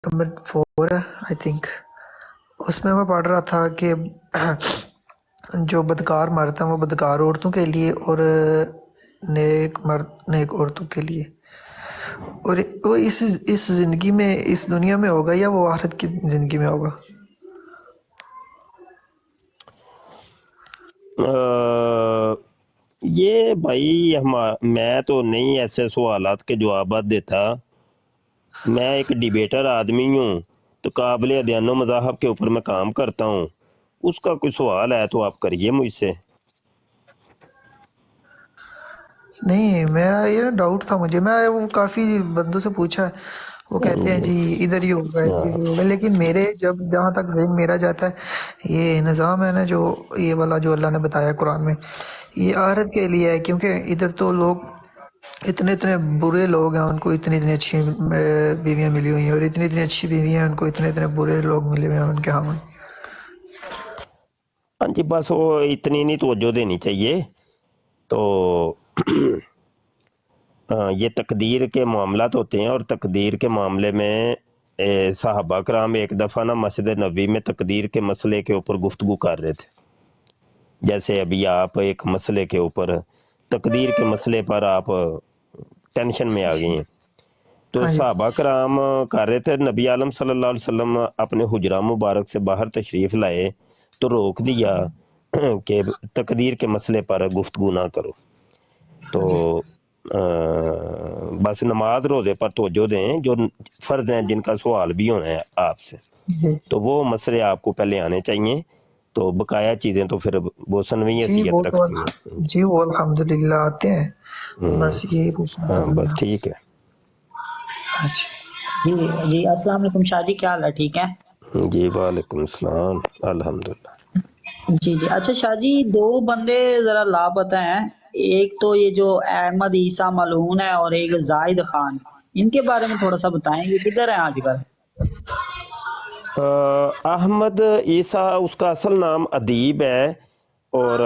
Number 4 है I think. उसमें मैं पढ़ रहा था कि जो बदकार मर्द हैं वो बदकार औरतों के लिए और नेक मर्द नेक औरतों के लिए। और वो इस ज़िंदगी में इस दुनिया में होगा या वो आखिरत की ज़िंदगी में होगा? ये भाई मैं तो नहीं ऐसे सवालात के जवाब देता। मैं एक डिबेटर आदमी हूँ, तो काबिल अध्ययन मज़ाहब के ऊपर मैं काम करता हूँ। उसका कोई सवाल है तो आप करिए मुझसे। नहीं, मेरा ये डाउट था मुझे। मैं वो काफ़ी बंदों से पूछा है, वो कहते हैं जी, जी इधर ही होगा इधर हाँ, ही होगा, लेकिन मेरे जब जहाँ तक ज़हन मेरा जाता है, ये निज़ाम है ना जो ये वाला जो अल्लाह ने बताया कुरान में, ये आखिरत के लिए है। क्योंकि इधर तो लोग इतने इतने बुरे लोग हैं, उनको इतनी इतनी अच्छी बीवियाँ मिली हुई हैं, और इतनी इतनी अच्छी बीवियाँ हैं उनको इतने इतने बुरे लोग मिले हुए हैं उनके हामन। हाँ जी, बस वो इतनी नहीं तवज्जो देनी चाहिए। तो ये तकदीर के मामलात होते हैं, और तकदीर के मामले में सहाबा कराम एक दफ़ा ना मस्जिद नबी में तकदीर के मसले के ऊपर गुफ्तगू कर रहे थे। जैसे अभी आप एक मसले के ऊपर, तकदीर के मसले पर आप टेंशन में आ गई हैं। तो हाँ जी। सहाबा कराम कर रहे थे, नबी आलम सल्लल्लाहु अलैहि वसल्लम अपने हुजरा मुबारक से बाहर तशरीफ़ लाए तो रोक दिया कि तकदीर के मसले पर गुफ्तगू ना करो। तो हाँ जी। बस नमाज रोज़े पर तवज्जो दें, जो फ़र्ज़ हैं जिनका सवाल भी होना है आपसे, जी तो वो मसले आपको पहले आने चाहिए। तो बकाया चीज़ें तो फिर वो सनवी जी हैसियत वो तो रखती हैं। जी वो अल्हम्दुलिल्लाह आते हैं। हम्म, बस यही पूछना था हाँ मैंने बस आपसे। ठीक है। अच्छा। जी जी, अस्सलाम वालेकुम शाह जी, क्या हाल है? ठीक है जी वालेकुम सलाम, अल्हम्दुलिल्लाह। जी जी। अच्छा शाह जी, दो बंदे जरा लापता हैं। एक तो ये जो अहमद ईसा मलहून है और एक जाहिद खान, इनके बारे में थोड़ा सा बताएं, ये किधर है आजकल? अहमद ईसा उसका असल नाम अदीब है, और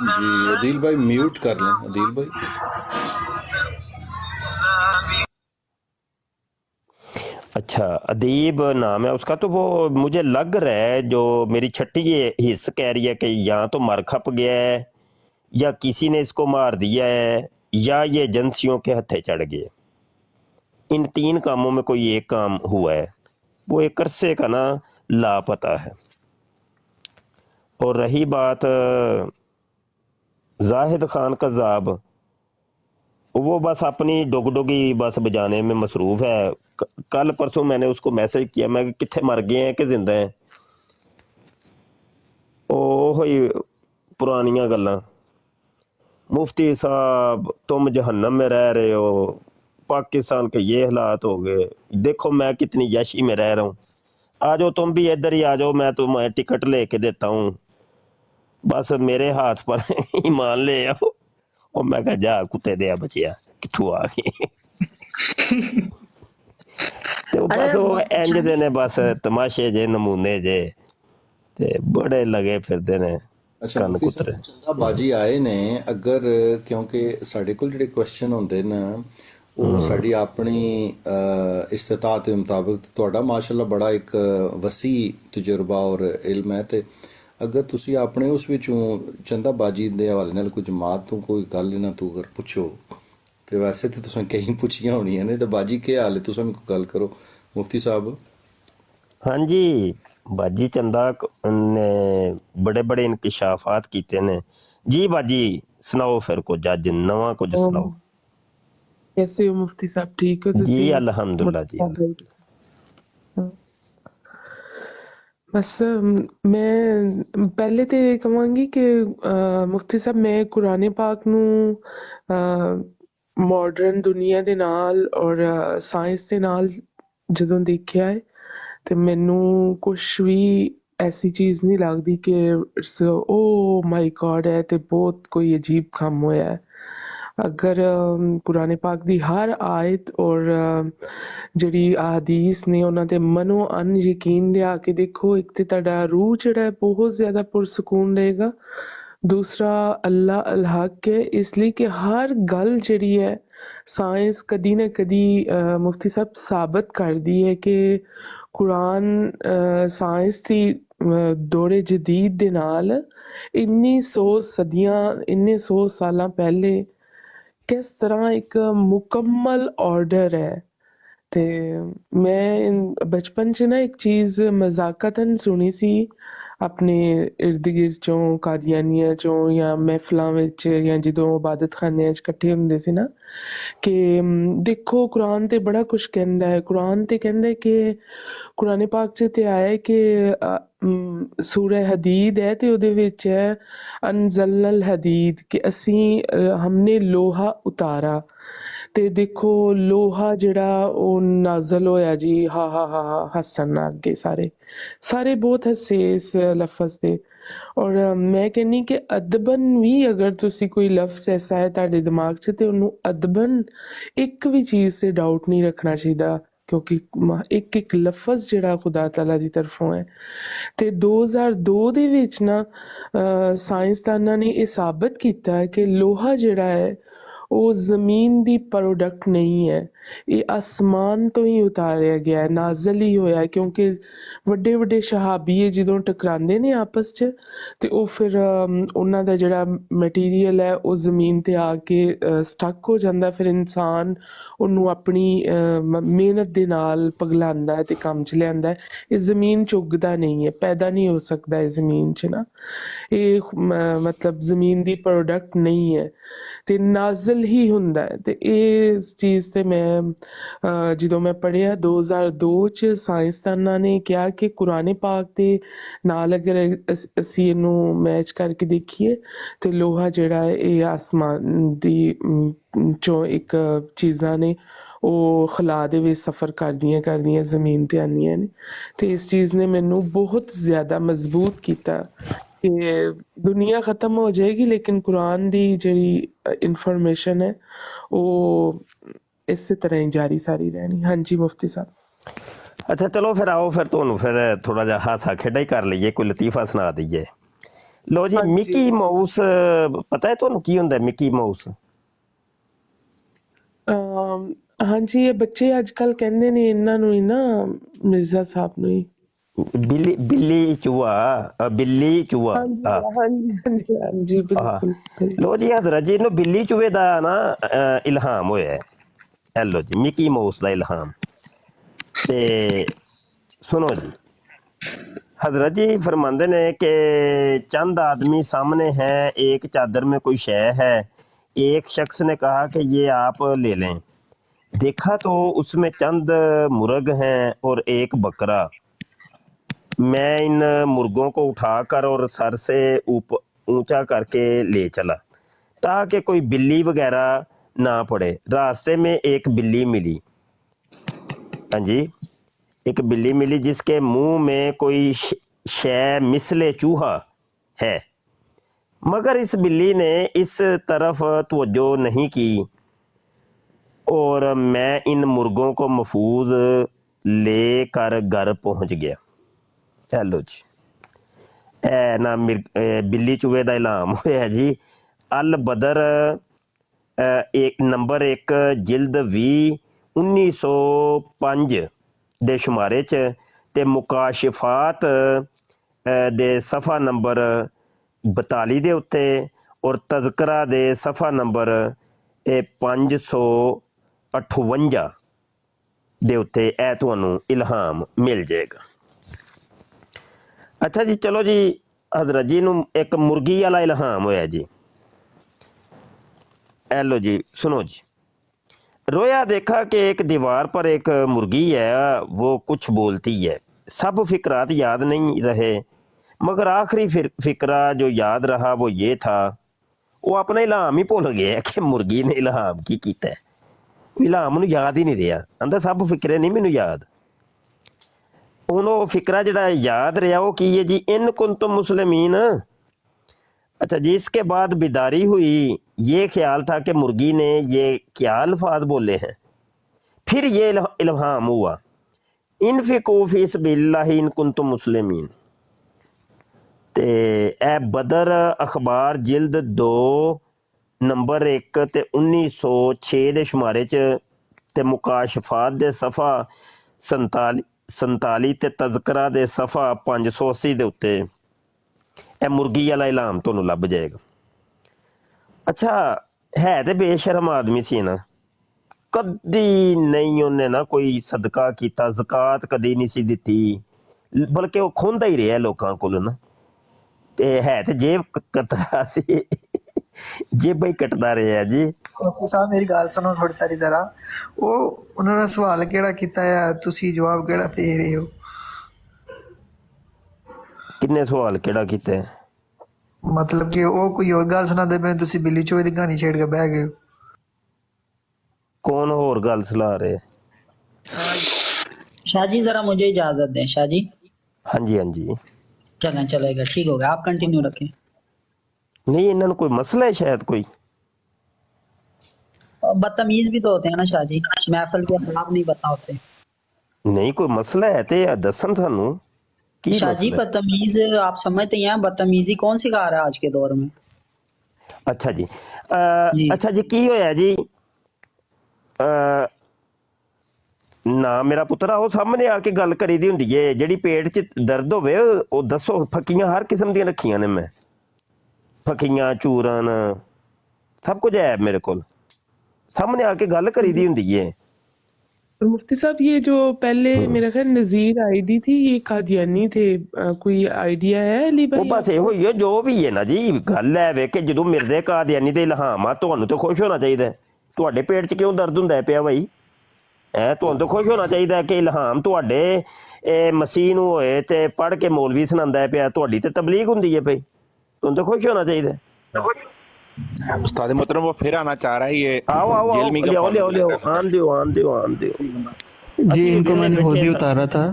जी अदील भाई म्यूट कर लें, अदील भाई। अच्छा, अदीब नाम है उसका। तो वो मुझे लग रहा है, जो मेरी छठी ये हिस्स कह रही है कि या तो मर खप गया है, या किसी ने इसको मार दिया है, या ये एजेंसियों के हत्थे चढ़ गए। इन 3 कामों में कोई एक काम हुआ है। वो एक अरसे का ना लापता है। और रही बात जाहिद खान कज़ाब, वो बस अपनी डुग-डुगी बस बजाने में मसरूफ़ है। कल परसों मैंने उसको मैसेज किया, मैं कित्थे मर गए हैं कि जिंदा हैं। ओही पुरानियां गल्लां, मुफ्ती साहब तुम जहन्नम में रह रहे हो, पाकिस्तान के ये हालात हो गए, देखो मैं कितनी यशी में रह रहा हूँ, आ जाओ तुम भी इधर ही आ जाओ, मैं तुम्हें टिकट लेके देता हूँ, बस मेरे हाथ पर ईमान ले आओ। और मैं कहा जा कुत्ते दे बचिया कित्थों आ गए। तो बस अरे वो इंज शाह दे जी, ने बस तमाशे जे नमूने जे ते बड़े लगे फिरदे ने अच्छा कन्न मुफ्ती कुतरे। साहब चंदा बाजी आए ने, अगर क्योंकि ਸਾਡੇ ਕੋਲ ਜਿਹੜੇ ਕੁਐਸਚਨ ਹੁੰਦੇ ਨੇ ਉਹ ਸਾਡੀ ਆਪਣੀ ਇਸਤਤਾਅਤ ਦੇ ਮੁਤਾਬਕ, ਤੁਹਾਡਾ ਮਾਸ਼ਾਅੱਲਾ ਬੜਾ ਇੱਕ ਵਸੀ ਤਜਰਬਾ ਔਰ ਇਲਮ ਹੈ, ਤੇ ਅਗਰ ਤੁਸੀਂ ਆਪਣੇ ਉਸ ਵਿੱਚੋਂ ਚੰਦਾ ਬਾਜੀ ਦੇ ਹਵਾਲੇ ਨਾਲ ਕੁਝ ਜਮਾਤ ਤੋਂ ਕੋਈ ਗੱਲ ਇਹਨਾਂ ਤੋਂ ਅਗਰ ਪੁੱਛੋ, ਤੇ ਵੈਸੇ ਤੇ ਤੁਸੀਂ ਕਈ ਪੁੱਛੀਆਂ ਹੋਣੀਆਂ ਨੇ, ਤਾਂ ਬਾਜੀ ਕੀ ਹਾਲ ਹੈ, ਤੁਸੀਂ ਮੈਨੂੰ ਗੱਲ ਕਰੋ मुफ्ती साहब। हाँ जी, बाजी चंदा ने बड़े बड़े इंकशाफात कीते ने। जी बाजी सुनाओ फिर कुछ अज नवा कुछ सुनाओ। कैसे हो मुफ्ती साहब, ठीक हो जी तुसी? अल्हम्दुलिल्लाह जी हाँ। बस मैं पहले तो ये कहांगी कि मुफ्ती साहब मैं कुरान पाक नू मॉडर्न दुनिया दे नाल और साइंस दे नाल ਜਦੋਂ ਦੇਖਿਆ ਹੈ ਤੇ ਮੈਨੂੰ ਕੁਝ ਵੀ ਐਸੀ ਚੀਜ਼ ਨਹੀਂ ਲੱਗਦੀ ਕਿ ਇਟਸ ਓ ਮਾਈ ਗॉड ਹੈ ਤੇ ਬਹੁਤ ਕੋਈ ਅਜੀਬ ਕੰਮ ਹੋਇਆ ਹੈ। अगर कुरान पाक दी हर आयत और ਜਿਹੜੀ ਅਹਾਦੀਸ ਨੇ ਉਹਨਾਂ ਦੇ ਮਨੋ ਅਨ ਯਕੀਨ ਲਿਆ ਕੇ ਦੇਖੋ, ਇੱਕ ਤੇ ਤੁਹਾਡਾ ਰੂਹ ਜਿਹੜਾ ਹੈ ਬਹੁਤ ਜ਼ਿਆਦਾ ਪੁਰਸਕੂਨ ਰਹੇਗਾ, ਦੂਸਰਾ ਅੱਲਾ ਅਲ ਹਕ ਹੈ, ਇਸ ਲਈ ਕਿ ਹਰ ਗੱਲ ਜਿਹੜੀ ਹੈ ਸਾਇੰਸ ਕਦੀ ਨਾ ਕਦੀ ਮੁਫਤੀ ਸਾਹਿਬ ਸਾਬਤ ਕਰਦੀ ਹੈ ਕਿ ਕੁਰਾਨ ਸਾਇੰਸ ਦੀ ਦੌਰੇ ਜਦੀਦ ਦੇ ਨਾਲ ਇੰਨੀ 100 ਸਦੀਆਂ, ਇੰਨੇ 100 ਸਾਲਾਂ ਪਹਿਲੇ ਕਿਸ ਤਰ੍ਹਾਂ ਇੱਕ ਮੁਕੰਮਲ ਆਰਡਰ ਹੈ। ਤੇ ਮੈਂ ਬਚਪਨ 'ਚ ਨਾ ਇੱਕ ਚੀਜ਼ ਮਜ਼ਾਕਤਨ ਸੁਣੀ ਸੀ ਆਪਣੇ ਇਰਦ ਗਿਰਦ ਚੋਂ, ਕਾਦੀਆਨੀਆਂ ਚੋਂ ਜਾਂ ਮਹਿਫਲਾਂ ਵਿੱਚ ਜਾਂ ਜਦੋਂ ਇਬਾਦਤਖਾਨਿਆਂ 'ਚ ਇਕੱਠੇ ਹੁੰਦੇ ਸੀ ਨਾ, ਕਿ ਦੇਖੋ ਕੁਰਾਨ ਤੇ ਬੜਾ ਕੁਛ ਕਹਿੰਦਾ ਹੈ। ਕੁਰਾਨ ਤੇ ਕਹਿੰਦਾ ਕਿ ਕੁਰਾਨ ਪਾਕ 'ਚ ਤੇ ਆਇਆ ਕਿ ਸੂਰਹ ਹਦੀਦ ਹੈ ਤੇ ਉਹਦੇ ਵਿੱਚ ਹੈ ਅਨਜ਼ਲਨਲ ਹਦੀਦ, ਕਿ ਅਸੀਂ ਹਮਨੇ ਲੋਹਾ ਉਤਾਰਾ। ਤੇ ਦੇਖੋ ਲੋਹਾ ਜਿਹੜਾ ਉਹ ਨਾਜ਼ਲ ਹੋਇਆ ਜੀ, ਹਾ ਹਾ ਹਾ ਹਾ ਹੱਸਣ ਅੱਗੇ ਸਾਰੇ ਬਹੁਤ ਹੱਸੇ ਇਸ ਲਫ਼ਜ਼ ਤੇ। ਔਰ ਮੈਂ ਕਹਿੰਨੀ ਕਿ ਅਦਬਨ ਵੀ ਅਗਰ ਤੁਸੀਂ ਕੋਈ ਲਫ਼ਜ਼ ਐਸਾ ਹੈ ਤੁਹਾਡੇ ਦਿਮਾਗ 'ਚ ਤੇ ਉਹਨੂੰ ਅਦਬਨ ਇੱਕ ਵੀ ਚੀਜ਼ ਤੇ ਡਾਊਟ ਨਹੀਂ ਰੱਖਣਾ ਚਾਹੀਦਾ, ਕਿਉਂਕਿ ਇੱਕ ਇੱਕ ਲਫ਼ਜ਼ ਜਿਹੜਾ ਖੁਦਾ ਤਾਲਾ ਦੀ ਤਰਫੋਂ ਹੈ। ਤੇ 2002 ਦੇ ਵਿੱਚ ਨਾ ਸਾਇੰਸਦਾਨਾਂ ਨੇ ਇਹ ਸਾਬਤ ਕੀਤਾ ਕਿ ਲੋਹਾ ਜਿਹੜਾ ਹੈ ਉਹ ਜ਼ਮੀਨ ਦੀ ਪ੍ਰੋਡਕਟ ਨਹੀਂ ਹੈ, ਇਹ ਆਸਮਾਨ ਤੋਂ ਹੀ ਉਤਾਰਿਆ ਗਿਆ ਹੈ, ਨਾਜ਼ਲ ਹੀ ਹੋਇਆ, ਕਿਉਂਕਿ ਵੱਡੇ ਵੱਡੇ ਸ਼ਹਾਬੀਏ ਜਦੋਂ ਟਕਰਾਉਂਦੇ ਨੇ ਆਪਸ 'ਚ ਤੇ ਉਹ ਫਿਰ ਉਹਨਾਂ ਦਾ ਜਿਹੜਾ ਮਟੀਰੀਅਲ ਹੈ ਉਹ ਜ਼ਮੀਨ ਤੇ ਆ ਕੇ ਸਟਕ ਹੋ ਜਾਂਦਾ, ਫਿਰ ਇਨਸਾਨ ਉਹਨੂੰ ਆਪਣੀ ਮਿਹਨਤ ਦੇ ਨਾਲ ਪਗਲਾਉਂਦਾ ਹੈ ਤੇ ਕੰਮ 'ਚ ਲਿਆਂਦਾ ਹੈ। ਇਹ ਜ਼ਮੀਨ 'ਚ ਉੱਗਦਾ ਨਹੀਂ ਹੈ, ਪੈਦਾ ਨਹੀਂ ਹੋ ਸਕਦਾ ਇਹ ਜ਼ਮੀਨ 'ਚ ਨਾ, ਇਹ ਮਤਲਬ ਜ਼ਮੀਨ ਦੀ ਪ੍ਰੋਡਕਟ ਨਹੀਂ ਹੈ ਤੇ ਨਾਜ਼ਲ ਹੀ ਹੁੰਦਾ ਹੈ। ਤੇ ਇਸ ਚੀਜ਼ ਤੇ ਮੈਂ ਜਦੋਂ ਮੈਂ ਪੜ੍ਹਿਆ 2002 ਚ ਸਾਇੰਸਦਾਨਾਂ ਨੇ ਕਿਹਾ ਕਿ ਕੁਰਾਨ ਪਾਕ ਦੇ ਨਾਲ ਅਗਰ ਅਸੀਂ ਇਹਨੂੰ ਮੈਚ ਕਰਕੇ ਦੇਖੀਏ ਤੇ ਲੋਹਾ ਜਿਹੜਾ ਹੈ ਇਹ ਆਸਮਾਨ ਦੀ ਚੋਂ ਇੱਕ ਚੀਜ਼ਾਂ ਨੇ ਉਹ ਖਲਾ ਦੇ ਵਿੱਚ ਸਫ਼ਰ ਕਰਦੀਆਂ ਜ਼ਮੀਨ ਤੇ ਆਉਂਦੀਆਂ ਨੇ। ਤੇ ਇਸ ਚੀਜ਼ ਨੇ ਮੈਨੂੰ ਬਹੁਤ ਜ਼ਿਆਦਾ ਮਜ਼ਬੂਤ ਕੀਤਾ ਕਿ ਦੁਨੀਆ ਖਤਮ ਹੋ ਜਾਏਗੀ ਲੇਕਿਨ ਕੁਰਾਨ ਦੀ ਜਿਹੜੀ ਇਨਫੋਰਮੇਸ਼ਨ ਹੈ ਉਹ ਇਸੇ ਤਰ੍ਹਾਂ ਹੀ ਜਾਰੀ ਸਾਰੀ ਰਹਿਣੀ। ਹਾਂਜੀ ਮੁਫਤੀ ਸਾਹਿਬ। ਅੱਛਾ ਚਲੋ ਫਿਰ ਆਓ, ਫਿਰ ਤੁਹਾਨੂੰ ਫਿਰ ਥੋੜਾ ਜਿਹਾ ਹਾਸਾ ਖੇਡਾ ਹੀ ਕਰ ਲਈਏ, ਕੋਈ ਲਤੀਫਾ ਸੁਣਾ ਦਈਏ। ਲੋ ਜੀ, ਹਾਂਜੀ ਮਿਕੀ ਮਾਊਸ ਪਤਾ ਹੈ ਤੁਹਾਨੂੰ ਕੀ ਹੁੰਦਾ ਮਿਕੀ ਮਾਊਸ? ਹਾਂਜੀ, ਇਹ ਬੱਚੇ ਅੱਜ ਕੱਲ ਕਹਿੰਦੇ ਨੇ ਇਹਨਾਂ ਨੂੰ ਹੀ ਨਾ, ਮਿਰਜ਼ਾ ਸਾਹਿਬ ਨੂੰ ਹੀ ਬਿੱਲੀ ਚੂਹਾ, ਬਿੱਲੀ ਚੂਹਾ। ਹਾਂਜੀ ਹਾਂਜੀ ਹਾਂਜੀ ਹਾਂਜੀ ਹਾਂ ਬਿਲਕੁਲ ਲੋ ਜੀ ਹਜ਼ਰਤ ਜੀ ਨੂੰ ਬਿੱਲੀ ਚੂਹੇ ਦਾ ਨਾ ਇਲਹਾਮ ਹੋਇਆ ਹੈ। ਇਹ ਲੋ ਜੀ ਮਿਕੀ ਮਾਊਸ ਦਾ ਇਲਹਾਮ। ਤੇ सुनो जी, हजरत जी फरमाते ने कि चंद आदमी सामने हैं, एक चादर में कोई शय है, एक शख्स ने कहा कि ये आप ले लें। देखा तो उसमें चंद मुर्ग हैं और एक बकरा। मैं इन मुर्गों को उठाकर और सर से ऊंचा करके ले चला ताकि कोई बिल्ली वगैरह ना पड़े। रास्ते में एक बिल्ली मिली। हाँ जी, एक बिल्ली मिली जिसके मुंह में कोई शय मिसले चूहा है, मगर इस बिल्ली ने इस तरफ तवज्जो नहीं की और मैं इन मुर्गों को महफूज लेकर घर पहुंच गया। चलो जी, ए ना बिल्ली चूहे का इलाम होया जी। अल बदर एक नंबर 1 जिल्द 1905 ਦੇ ਸ਼ੁਮਾਰੇ 'ਚ ਤੇ ਮੁਕਾਸ਼ਿਫਾਤ ਦੇ ਸਫਾ ਨੰਬਰ 42 ਦੇ ਉੱਤੇ ਔਰ ਤਜ਼ਕਰਾ ਦੇ ਸਫਾ ਨੰਬਰ 558 ਦੇ ਉੱਤੇ ਇਹ ਤੁਹਾਨੂੰ ਇਲਹਾਮ ਮਿਲ ਜਾਏਗਾ। ਅੱਛਾ ਜੀ, ਚਲੋ ਜੀ, ਹਜ਼ਰਤ ਜੀ ਨੂੰ ਇੱਕ ਮੁਰਗੀ ਵਾਲਾ ਇਲਹਾਮ ਹੋਇਆ ਜੀ। ਇਹ ਲੋ ਜੀ, ਸੁਣੋ जी। रोया देखा कि एक दीवार पर एक मुर्गी है, वो कुछ बोलती है। सब फिक्रात याद नहीं रहे, मगर आखिरी फिक्रा जो याद रहा वो ये था, वो अपना इलाम ही भुल गया कि मुर्गी ने इलाम की कीता है। इलाम नूं याद ही नहीं रहा, आंदा सब फिक्रे नहीं मैनूं याद। हुण वो फिक्रा जिहड़ा याद रहा वो की है जी, इन कुंतुम मुस्लिमीन, अच्छा जी, इसके बाद बेदारी हुई, ये ख्याल था कि मुर्गी ने ये क्या अल्फाज बोले हैं। फिर ये इल्हाम हुआ, इनफिकू फी सबिलिल्लाहि इन कुंतुम मुस्लिमीन। ते ए बदर अखबार जिल्द 2 नंबर 1 ते 1906 ਦੇ शुमारे च ते मुकाशफात दे सफ़ा 47 ते तज़करा दे सफ़ा 580 ਦੇ ਉੱਤੇ ਇਹ ਮੁਰਗੀ ਵਾਲਾ ਇਲਾਮ ਤੁਹਾਨੂੰ ਲੱਭ ਜਾਏਗਾ। ਅੱਛਾ, ਹੈ ਤੇ ਬੇਸ਼ਰਮ ਆਦਮੀ ਸੀ ਨਾ, ਕਦੀ ਨਹੀਂ ਉਹਨੇ ਨਾ ਕੋਈ ਸਦਕਾ ਕੀਤਾ, ਜ਼ਕਾਤ ਕਦੀ ਨਹੀਂ ਸੀ ਦਿੱਤੀ, ਬਲਕਿ ਉਹ ਖੁੰਦਾ ਹੀ ਰਿਹਾ ਲੋਕਾਂ ਕੋਲ ਨਾ। ਤੇ ਹੈ ਤੇ ਜੇਬ ਕਤਰਾ ਸੀ, ਜੇਬਾਂ ਹੀ ਕੱਟਦਾ ਰਿਹਾ ਜੀ। ਮੁਫਤੀ ਸਾਹਿਬ ਮੇਰੀ ਗੱਲ ਸੁਣੋ ਥੋੜੀ ਸਾਰੀ ਜ਼ਰਾ। ਉਹ ਉਹਨਾਂ ਨੇ ਸਵਾਲ ਕਿਹੜਾ ਕੀਤਾ ਆ, ਤੁਸੀਂ ਜਵਾਬ ਕਿਹੜਾ ਦੇ ਰਹੇ ਹੋ? ਕਿੰਨੇ ਸਵਾਲ ਕਿਹੜਾ ਕੀਤਾ ਹੈ? ਮਤਲਬ ਕਿ ਉਹ ਕੋਈ ਹੋਰ ਗੱਲ ਸੁਣਾਉਂਦੇ ਪਏ, ਤੁਸੀਂ ਬਿੱਲੀ ਚੋਏ ਦੀ ਕਹਾਣੀ ਛੇੜ ਕੇ ਬਹਿ ਗਏ ਹੋ। ਕੌਣ ਹੋਰ ਗੱਲ ਸੁਣਾ ਰਹੇ? शाहजी जरा मुझे इजाजत दें शाहजी। ਹਾਂਜੀ ਹਾਂਜੀ। चलें, चलेगा, ठीक हो गया, आप कंटिन्यू रखें। ਨਹੀਂ, ਇਹਨਾਂ ਨੂੰ ਕੋਈ ਮਸਲਾ ਹੈ ਸ਼ਾयद ਕੋਈ। और बदतमीज भी तो होते हैं ना शाहजी, महफिल के अखलाक नहीं पता होते। ਨਹੀਂ ਕੋਈ ਮਸਲਾ ਹੈ ਤੇ ਦੱਸਣ ਸਾਨੂੰ ਕੀ शाहजी ਮਸਲਾ ਹੈ। बदतमीज आप समझते हैं, बदतमीजी कौन सिखा रहा है आज के दौर में? ਅੱਛਾ ਜੀ, जी ਅੱਛਾ ਜੀ, ਕੀ ਹੋਇਆ ਜੀ? ਨਾ ਮੇਰਾ ਪੁੱਤਰ, ਉਹ ਸਾਹਮਣੇ ਆ ਕੇ ਗੱਲ ਕਰੀ ਦੀ ਹੁੰਦੀ ਏ। ਜਿਹੜੀ ਪੇਟ 'ਚ ਦਰਦ ਹੋਵੇ ਉਹ ਦੱਸੋ। ਫੱਕੀਆਂ ਹਰ ਕਿਸਮ ਦੀਆਂ ਰੱਖੀਆਂ ਨੇ ਮੈਂ, ਫੱਕੀਆਂ, ਚੂਰਨ, ਸਭ ਕੁਝ ਹੈ ਮੇਰੇ ਕੋਲ। ਸਾਹਮਣੇ ਆ ਕੇ ਗੱਲ ਕਰੀ ਦੀ ਹੁੰਦੀ ਏ। और मुफ्ती साहब ये जो पहले मेरा ख्याल नजीर आईडी थी, ये कादियानी थे, कोई आइडिया है अली ਉਹ भाई ਬਸ आपको? ਇਹੋ ਹੀ ਹੈ ਜੋ ਵੀ ਹੈ ਨਾ ਜੀ। ਗੱਲ ਹੈ ਵੇ ਕਿ ਜਦੋਂ ਮਿਰਜ਼ੇ ਕਾਦੀਆਨੀ ਦੇ ਇਲਹਾਮ ਆ, ਤੁਹਾਨੂੰ ਤਾਂ ਖੁਸ਼ ਹੋਣਾ ਚਾਹੀਦਾ। ਤੁਹਾਡੇ ਪੇਟ 'ਚ ਕਿਉਂ ਦਰਦ ਹੁੰਦਾ ਪਿਆ ਭਾਈ? ਤੁਹਾਨੂੰ ਤਾਂ ਖੁਸ਼ ਹੋਣਾ ਚਾਹੀਦਾ ਕਿ ਇਲਹਾਮ ਤੁਹਾਡੇ ਮਸੀਹ ਨੂੰ ਹੋਏ ਤੇ ਪੜ੍ਹ ਕੇ ਮੌਲਵੀ ਸੁਣਾਉਂਦਾ ਪਿਆ। ਤੁਹਾਡੀ ਤੇ ਤਬਲੀਗ ਹੁੰਦੀ ਹੈ ਭਾਈ, ਤੁਹਾਨੂੰ ਤਾਂ ਖੁਸ਼ ਹੋਣਾ ਚਾਹੀਦਾ। उस्ताद मोहतरम वो फिर आना चाह रहा है ये आओ आओ आओ, जेलमी का लियो लियो लियो, फॉर्मूला। आन दियो आन दियो आन दियो। जी ਅਸੀਂ ਵੀ इनको ਵਿਹਲੇ मैंने खुद ही ਬੈਠੇ ਸਾਂ, उतारा था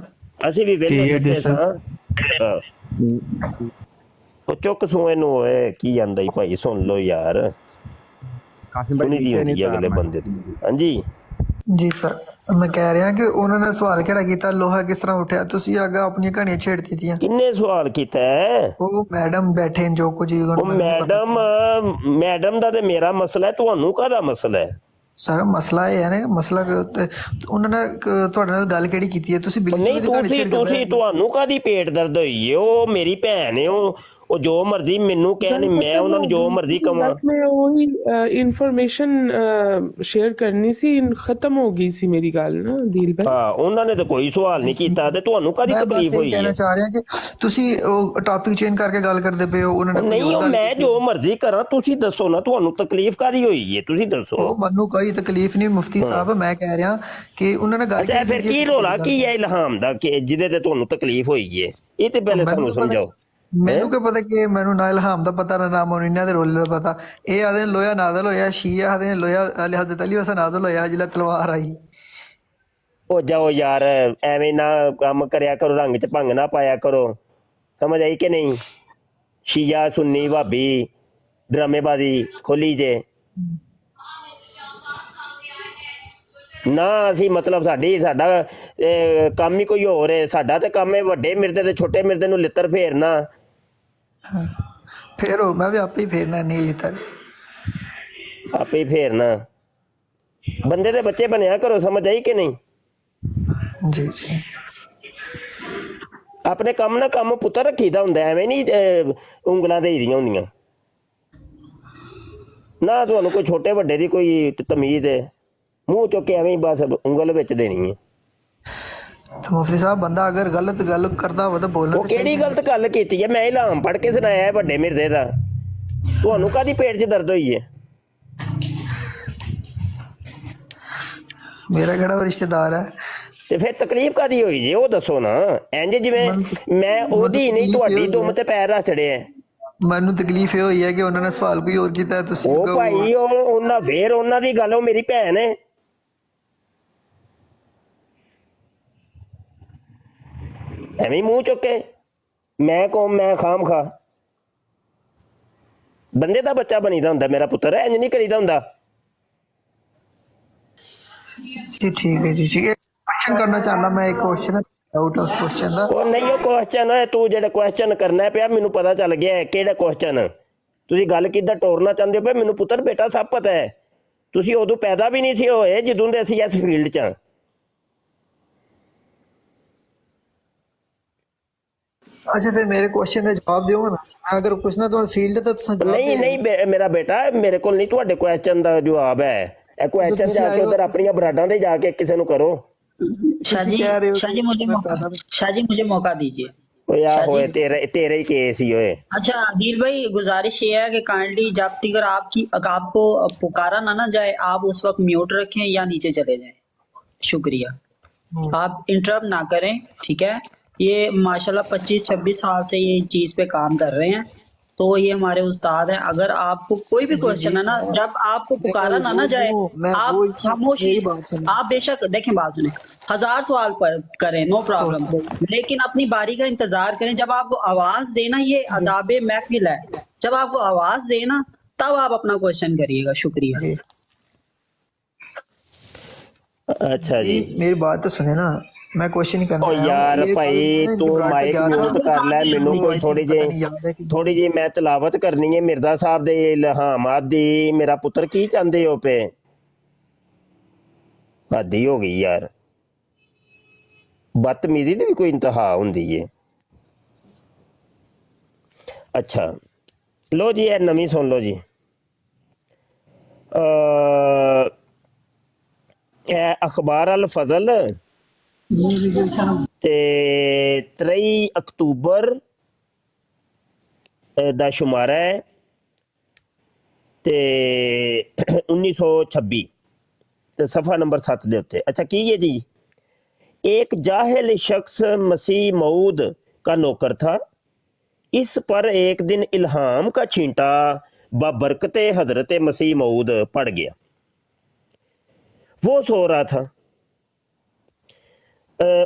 ਅਸੀਂ ਵੀ कि ਵਿਹਲੇ ये ਬੈਠੇ ਸਾਂ। डिस्टर्ब। ਉਹ ਚੁੱਕ ਸੂ ਇਹਨੂੰ ਓਏ, ਕੀ ਆਂਦਾ ਈ ਭਾਈ, ਸੁਣ ਲਓ ਯਾਰ, कासिम भाई ਸੁਣੀ ਦੀ नीचे ਹੁੰਦੀ नहीं ਹੈ ਅਗਲੇ उतारना ਬੰਦੇ ਦੀ। ਹਾਂਜੀ ਜੀ ਸਰ, ਮੈਂ ਕਹਿ ਰਿਹਾ ਕਿ ਉਹਨਾਂ ਨੇ ਸਵਾਲ ਕਿਹੜਾ ਕੀਤਾ, ਲੋਹਾ ਕਿਸ ਤਰ੍ਹਾਂ ਉੱਠਿਆ? ਤੁਸੀਂ ਅੱਗੇ ਆਪਣੀਆਂ ਕਹਾਣੀਆਂ ਛੇੜ ਦਿੱਤੀਆਂ। ਕਿੰਨੇ ਸਵਾਲ ਕੀਤਾ ਹੈ? ਉਹ ਮੈਡਮ ਬੈਠੇ ਨੇ ਜੋ ਕੁਝ ਉਹ ਮੈਨੂੰ ਨਹੀਂ ਪਤਾ। ਮੈਡਮ ਦਾ ਤੇ ਮੇਰਾ ਮਸਲਾ ਹੈ, ਤੁਹਾਨੂੰ ਕਾਹਦਾ ਮਸਲਾ ਹੈ? ਸਰ ਮਸਲਾ ਇਹ ਹੈ ਨਾ, ਮਸਲਾ ਕਿ ਉਹਨਾਂ ਨੇ ਤੁਹਾਡੇ ਨਾਲ ਗੱਲ ਕਿਹੜੀ ਕੀਤੀ ਹੈ? ਤੁਸੀਂ ਬਿੱਲੀ ਨਹੀਂ ਚੋਏ ਦੀ ਕਹਾਣੀ ਛੇੜ ਕੇ ਬਹਿ ਗਏ। ਤੁਹਾਨੂੰ ਕਾਹਦੀ ਪੇਟ ਦਰਦ ਹੋਈ ਹੈ? ਉਹ ਮੇਰੀ ਭੈਣ ਹੈ, ਉਹ ਜੋ ਮਰਜ਼ੀ ਮੈਨੂੰ ਕਹਿਣ, ਮੈਂ ਉਹਨਾਂ ਨੂੰ ਜੋ ਮਰਜ਼ੀ ਕਵਾਂ। बस मैं वही इंफॉर्मेशन शेयर करनी सी, खत्म हो गई सी मेरी गल ना दिल भाई। ਹਾਂ, ਉਹਨਾਂ ਨੇ ਤਾਂ ਕੋਈ ਸਵਾਲ ਨਹੀਂ ਕੀਤਾ ਤੇ ਤੁਹਾਨੂੰ ਕਾਹਦੀ ਮੈਂ ਬਸ ਤਕਲੀਫ ਇਹ ਹੋਈ ਕਹਿਣਾ ਹੈ? ਚਾਹ ਰਿਹਾ ਕਿ ਤੁਸੀਂ ਉਹ ਟਾਪਿਕ ਚੇਂਜ ਕਰਕੇ ਗੱਲ ਕਰਦੇ ਪਏ ਹੋ। ਉਹਨਾਂ ਨੇ ਕੋਈ ਨਹੀਂ, ਹੋਰ ਉਹ ਗੱਲ ਮੈਂ ਕੀਤੀ। ਜੋ ਮਰਜ਼ੀ ਕਰਾਂ, ਤੁਸੀਂ ਦੱਸੋ ਨਾ, ਤੁਹਾਨੂੰ ਤਕਲੀਫ ਕਾਹਦੀ ਹੋਈ ਹੈ? ਤੁਸੀਂ ਦੱਸੋ। ਉਹ ਮੈਨੂੰ ਕੋਈ ਤਕਲੀਫ ਨਹੀਂ ਮੁਫਤੀ ਸਾਹਿਬ, ਮੈਂ ਕਹਿ ਰਿਹਾ ਕਿ ਉਹਨਾਂ ਨੇ ਗੱਲ ਅੱਛਾ, ਫਿਰ ਕੀਤੀ ਕੀ ਰੋਲਾ ਕੀ ਹੈ ਇਲਹਾਮ ਦਾ ਕਿ ਜਿਹਦੇ ਤੇ ਤੁਹਾਨੂੰ ਤਕਲੀਫ ਹੋਈ ਹੈ? ਇਹ ਤੇ ਪਹਿਲੇ ਸਾਨੂੰ ਸਮਝਾਓ। ਮੈਨੂੰ ਕੀ ਪਤਾ ਕਿ ਮੈਨੂੰ ਨਾ ਇਲਹਾਮ ਦਾ ਪਤਾ ਨਾ ਮੋਨੀਨਾ ਦੇ ਰੋਲੇ ਦਾ ਪਤਾ। ਇਹ ਆਦੇ ਲੋਇਆ ਨਾਜ਼ਲ ਹੋਇਆ, ਸ਼ੀਆ ਆਦੇ ਲੋਇਆ ਅਲੀ ਹਜ਼ਰਤ ਅਲੀ ਵਸਨ ਨਾਜ਼ਲ ਹੋਇਆ ਜਿਹੜਾ ਤਲਵਾਰ ਆਈ। ਉਹ ਜਾਓ ਯਾਰ, ਐਵੇਂ ਨਾ ਕੰਮ ਕਰਿਆ ਕਰੋ, ਰੰਗ 'ਚ ਭੰਗ ਨਾ ਪਾਇਆ ਕਰੋ, ਸਮਝ ਆਈ ਕਿ ਨਹੀਂ? ਸ਼ੀਆ ਸੁੰਨੀ ਭਾਬੀ ਡਰਾਮੇਬਾਜ਼ੀ ਖੋਲੀ ਜੇ ਨਾ। ਅਸੀਂ ਮਤਲਬ ਸਾਡਾ ਕੰਮ ਹੀ ਕੋਈ ਹੋਰ ਹੈ। ਸਾਡਾ ਤੇ ਕੰਮ ਹੈ ਵੱਡੇ ਮਿਰਦੇ ਤੇ ਛੋਟੇ ਮਿਰਦੇ ਨੂੰ ਲਿੱਤਰ ਫੇਰਨਾ। ਫੇਰੋ, ਮੈਂ ਵੀ ਆਪੇ ਹੀ ਫੇਰਨਾ ਨਹੀਂ ਲਿੱਤਰ, ਆਪੇ ਹੀ ਫੇਰਨਾ। ਬੰਦੇ ਦੇ ਬੱਚੇ ਬਣਿਆ ਕਰੋ, ਸਮਝ ਆਈ ਕਿ ਨਹੀਂ? ਜੀ ਜੀ। ਆਪਣੇ ਕੰਮ ਨਾ ਕੰਮ ਪੁੱਤਰ ਰੱਖੀਦਾ ਹੁੰਦਾ, ਐਵੇਂ ਨਹੀਂ ਉਂਗਲਾਂ ਦੇਈਦੀਆਂ ਹੁੰਦੀਆਂ ਨਾ। ਤੁਹਾਨੂੰ ਕੋਈ ਛੋਟੇ ਵੱਡੇ ਦੀ ਕੋਈ ਤਮੀਜ਼ ਹੈ? ਮੂੰਹ ਚੁੱਕ ਕੇ ਐਵੇਂ ਹੀ ਬਸ ਉਂਗਲ ਵਿੱਚ ਦੇਣੀ ਹੈ। तो मुफ्ती साहब बंदा अगर गलत गल करता हो तो बोलना ਉਹ तो ਕਿਹੜੀ चाहिए। ਗਲਤ ਗੱਲ ਕੀਤੀ ਹੈ? ਮੈਂ ਇਲਹਾਮ ਪੜ੍ਹ ਕੇ ਸੁਣਾਇਆ ਹੈ ਵੱਡੇ ਮਿਰਜ਼ੇ ਦਾ। ਤੁਹਾਨੂੰ ਕਾਹਦੀ ਪੇਟ 'ਚ ਦਰਦ ਹੋਈ ਹੈ? मेरा केड़ा रिश्तेदार है? ਤੇ ਫਿਰ ਤਕਲੀਫ ਕਾਹਦੀ ਹੋਈ ਜੀ? ਉਹ ਦੱਸੋ ਨਾ। ਇੰਜ ਜਿਵੇਂ ਮੈਂ ਉਹਦੀ ਨਹੀਂ ਤੁਹਾਡੀ ਦੁਮ ਤੇ ਪੈਰ ਰੱਖ ਚੜਿਆ। ਮੈਨੂੰ ਤਕਲੀਫ ਇਹ ਹੋਈ ਹੈ ਕਿ ਉਹਨਾਂ ਨੇ ਸਵਾਲ ਕੋਈ ਹੋਰ ਕੀਤਾ, ਤੁਸੀਂ ਉਹ ਭਾਈ ਉਹਨਾਂ ਫੇਰ ਉਹਨਾਂ ਦੀ ਗੱਲ, ਉਹ ਮੇਰੀ ਭੈਣ ਹੈ। ਐਵੇਂ ਮੂੰਹ ਚੁੱਕ ਕੇ ਮੈਂ ਖਾਮ ਖਾ ਬੰਦੇ ਦਾ ਬੱਚਾ ਬਣੀਦਾ ਹੁੰਦਾ ਮੇਰਾ ਪੁੱਤਰ, ਇੰਜ ਨਹੀਂ ਕਰੀਦਾ ਹੁੰਦਾ। जी ठीक है जी, ठीक है। क्वेश्चन करना चाहना मैं, एक क्वेश्चन है, डाउट है उस क्वेश्चन का। ਉਹ ਨਹੀਂ, ਉਹ ਕੁਐਸਚਨ ਹੈ ਤੂੰ ਜਿਹੜਾ ਕੁਐਸਚਨ ਕਰਨਾ ਪਿਆ ਮੈਨੂੰ ਪਤਾ ਚੱਲ ਗਿਆ ਹੈ ਕਿਹੜਾ ਕੁਐਸਚਨ। ਤੁਸੀਂ ਗੱਲ ਕਿੱਦਾਂ ਟੋਰਨਾ ਚਾਹੁੰਦੇ ਹੋ? ਮੈਨੂੰ ਪੁੱਤਰ ਬੇਟਾ ਸਭ ਪਤਾ ਹੈ। ਤੁਸੀਂ ਉਦੋਂ ਪੈਦਾ ਵੀ ਨਹੀਂ ਸੀ ਹੋਏ ਜਦੋਂ ਦੇ ਅਸੀਂ ਇਸ ਫੀਲਡ 'ਚ ਹਾਂ। अच्छा फिर मेरे क्वेश्चन का जवाब दो ना, मैं अगर कुछ ना तो फील्ड तो तुम जवाब ਨਹੀਂ दे ਨਹੀਂ ਮੇਰਾ ਬੇਟਾ, ਮੇਰੇ ਕੋਲ ਨਹੀਂ ਤੁਹਾਡੇ ਕੁਐਸਚਨ ਦਾ ਜਵਾਬ ਹੈ। ਇਹ ਕੁਐਸਚਨ ਤੁਸੀਂ ਜਾ ਕੇ ਆਏ ਹੋ, ਉਧਰ ਆਪਣੀਆਂ ਬਰਾਡਾਂ ਤੇ ਜਾ ਕੇ ਕਿਸੇ ਨੂੰ ਕਰੋ। शाजी कह रहे हो शाजी कि मुझे मैं मौका पैदा भी शाजी मुझे मौका दीजिए। ਓਏ ਆ शाजी ਹੋਏ ਤੇਰੇ ਹੀ ਕੇਸ ही होए। अच्छा आदिल भाई, गुजारिश ये है कि काइंडली जब तक आपको पुकारा ना जाए, आप उस वक्त म्यूट रखें या नीचे चले जाएं। शुक्रिया। आप इंटरप्ट ना करें, ठीक है? ये माशाल्लाह 25-26 साल से ये चीज पे काम कर रहे हैं, तो ये हमारे उस्ताद हैं। अगर आपको कोई भी जी जी क्वेश्चन है ना, मैं जब आपको देखो पुकारा ना जाए, मैं आप वो खामोश मेरी बात सुनो। आप बेशक देखें, बात सुने, 1000 सवाल पर करें, नो प्रॉब्लम, लेकिन अपनी बारी का इंतजार करें। जब आपको आवाज देना, ये अदाबे महफिल है, जब आपको आवाज देना तब आप अपना क्वेश्चन करिएगा। शुक्रिया। जी अच्छा जी जी। मेरी बात तो सुने ना, मैं क्वेश्चन ही करना ਓ आया हूँ। ਯਾਰ ये ਭਾਈ मैं ਤੂੰ घबराहट पे ਮਾਈਕ गया था, ਮਿਊਟ ਕਰ ਲੈ, ਮੈਨੂੰ ਕੋਈ आई ਥੋੜੀ थिंक पता नहीं ਜਿਹੀ याद है कि ਥੋੜੀ ਜਿਹੀ ਮੈਂ ਤਲਾਵਤ ਕਰਨੀ ਹੈ ਮਿਰਜ਼ਾ ਸਾਹਿਬ ਦੇ ਇਲਹਾਮਾਤ ਦੀ। ਮੇਰਾ ਪੁੱਤਰ ਕੀ ਚਾਹੁੰਦੇ ਹੋ ਪਏ? ਹੱਦੀ ਹੋ ਗਈ ਯਾਰ, ਬਦਤਮੀਜ਼ੀ ਦੀ ਵੀ ਕੋਈ ਇੰਤਹਾ ਹੁੰਦੀ ਹੈ। ਅੱਛਾ ਲੋ ਜੀ, ਇਹ ਨਵੀਂ ਸੁਣ ਲਓ ਜੀ। ਇਹ ਅਖਬਾਰ ਅਲ ਫਜ਼ਲ ਤੇ 23 ਅਕਤੂਬਰ ਦਾ शुमारा है ते 1926 ਤੇ ਸਫਾ ਨੰਬਰ 7 ਦੇ ਉੱਤੇ। अच्छा की है जी, एक जाहिल शख्स मसीह मऊद का नौकर था। इस पर एक दिन इल्हाम का छींटा बबरकते हजरत मसीह मऊद पड़ गया। वो सो रहा था,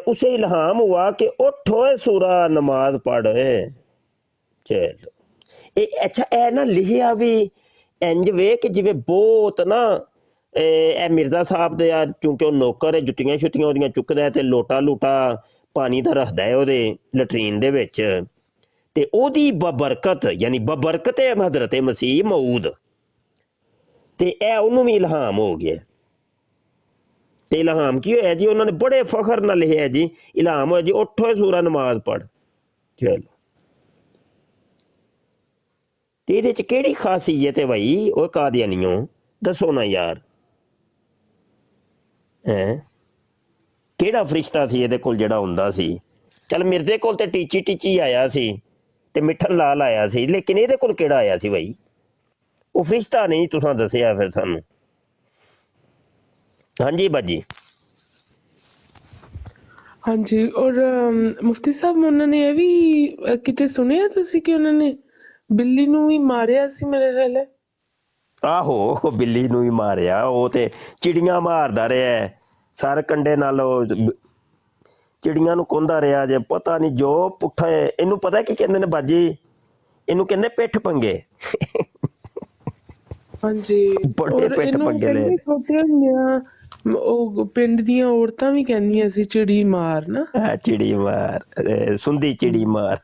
उसे इल्हाम हुआ कि उठो सूरा नमाज पढ़। चलो अच्छा, ਇਹ ਨਾ ਲਿਖਿਆ ਵੀ ਇੰਜ ਵੇ ਕਿ ਜਿਵੇਂ ਬਹੁਤ ਨਾ ਇਹ ਮਿਰਜ਼ਾ ਸਾਹਿਬ ਦੇ ਆ, ਕਿਉਂਕਿ ਉਹ ਨੌਕਰ ਹੈ, ਜੁੱਤੀਆਂ ਛੁੱਤੀਆਂ ਉਹਦੀਆਂ ਚੁੱਕਦਾ ਹੈ ਤੇ ਲੋਟਾ ਲੂਟਾ ਪਾਣੀ ਦਾ ਰੱਖਦਾ ਹੈ ਉਹਦੇ ਲੈਟਰੀਨ ਦੇ ਵਿੱਚ, ਤੇ ਉਹਦੀ ਬਬਰਕਤ ਯਾਨੀ ਬਬਰਕਤ ਹੈ ਹਜ਼ਰਤ ਮਸੀਹ ਮਊਦ, ਤੇ ਇਹ ਉਹਨੂੰ ਵੀ ਇਲਹਾਮ ਹੋ ਗਿਆ। ਤੇ ਇਲਹਾਮ ਕੀ ਹੋਇਆ ਜੀ? ਉਹਨਾਂ ਨੇ ਬੜੇ ਫਖਰ ਨਾਲ ਲਿਖਿਆ ਜੀ, ਇਲਹਾਮ ਹੋਇਆ ਜੀ ਉੱਠੋ ਸੂਰਾ ਨਮਾਜ਼ ਪੜ੍ਹ। ਚਲੋ ਤੇ ਇਹਦੇ ਚ ਕਿਹੜੀ ਖਾਸੀਅਤ ਹੈ ਭਾਈ? ਉਹ ਕਾਦੀਆਨੀਓ ਦੱਸੋ ਨਾ ਯਾਰ, ਕਿਹੜਾ ਫਰਿਸ਼ਤਾ ਸੀ ਇਹਦੇ ਕੋਲ ਜਿਹੜਾ ਹੁੰਦਾ ਸੀ? ਚੱਲ ਮਿਰਜ਼ੇ ਕੋਲ ਤੇ ਟੀਚੀ ਟੀਚੀ ਆਇਆ ਸੀ ਤੇ ਮਿੱਠਨ ਲਾਲ ਆਇਆ ਸੀ, ਲੇਕਿਨ ਇਹਦੇ ਕੋਲ ਕਿਹੜਾ ਆਇਆ ਸੀ ਭਾਈ? ਉਹ ਫਰਿਸ਼ਤਾ ਨਹੀਂ ਤੁਸੀਂ ਦੱਸਿਆ ਫਿਰ ਸਾਨੂੰ। ਹਾਂਜੀ ਬਾਜੀ। ਹਾਂਜੀ, ਔਰ ਮੁਫਤੀ ਸਾਹਿਬ ਉਹਨਾਂ ਨੇ ਇਹ ਵੀ ਕਿਤੇ ਸੁਣਿਆ ਤੁਸੀਂ ਕਿ ਉਹਨਾਂ ਨੇ ਬਿੱਲੀ ਨੂੰ ਵੀ ਮਾਰਿਆ ਸੀ, ਮੇਰੇ ਖਿਆਲ ਹੈ। ਆਹੋ, ਬਿੱਲੀ ਨੂੰ ਵੀ ਮਾਰਿਆ, ਉਹ ਤੇ ਚਿੜੀਆਂ ਮਾਰਦਾ ਰਿਹਾ ਸਰ ਕੰਡੇ ਨਾਲ, ਉਹ ਚਿੜੀਆਂ ਨੂੰ ਕੁੰਦਾ ਰਿਹਾ ਜੇ, ਪਤਾ ਨਹੀਂ ਜੋ ਪੁੱਠਾ। ਇਹਨੂੰ ਪਤਾ ਕੀ ਕਹਿੰਦੇ ਨੇ ਬਾਜੀ? ਇਹਨੂੰ ਕਹਿੰਦੇ ਪਿੱਠ ਪੰਗੇ। ਹਾਂਜੀ, ਬੜੇ ਔਰ ਪਿੱਠ ਇਹਨੂੰ ਪੰਗੇ ਲਏ। ਕਹਿੰਦੇ ਛੋਟੀਆਂ ਹੁੰਦੀਆਂ ਉਹ ਪਿੰਡ ਦੀਆਂ ਔਰਤਾਂ ਵੀ ਕਹਿੰਦੀਆਂ ਸੀ ਚਿੜੀ ਮਾਰ ਨਾ। चिड़ी मार, सुंदी चिड़ी मार।